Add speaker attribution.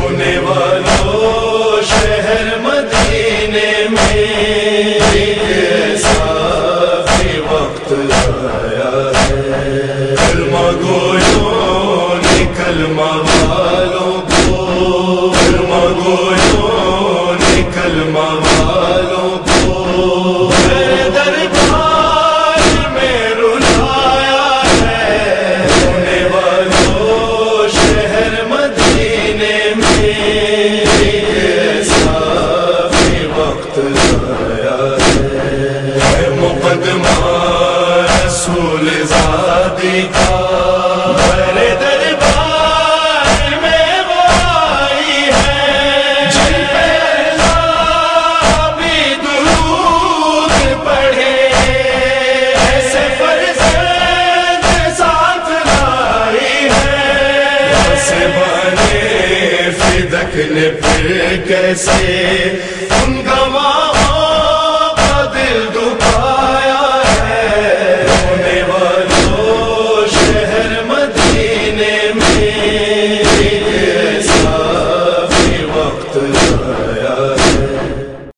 Speaker 1: سونے والوں شہر مدینے میں ایسا بھی وقت آیا ہے، کلمہ گویوں نے کلمہ والوں کو، کلمہ گویوں نے کلمہ والوں کو میرے دربار میں رلایا ہے، سونے والوں شہر مدینے میں ایسا بھی وقت آیا ہے، مقدمہ رسول زادی کا میرے دربار میں وہ آئی ہے، جن پہ اللہ بھی درود پڑھے، ایسے فرزند ساتھ لائی ہے، ویسے بنے فدق نے پھر کیسے ان گواہ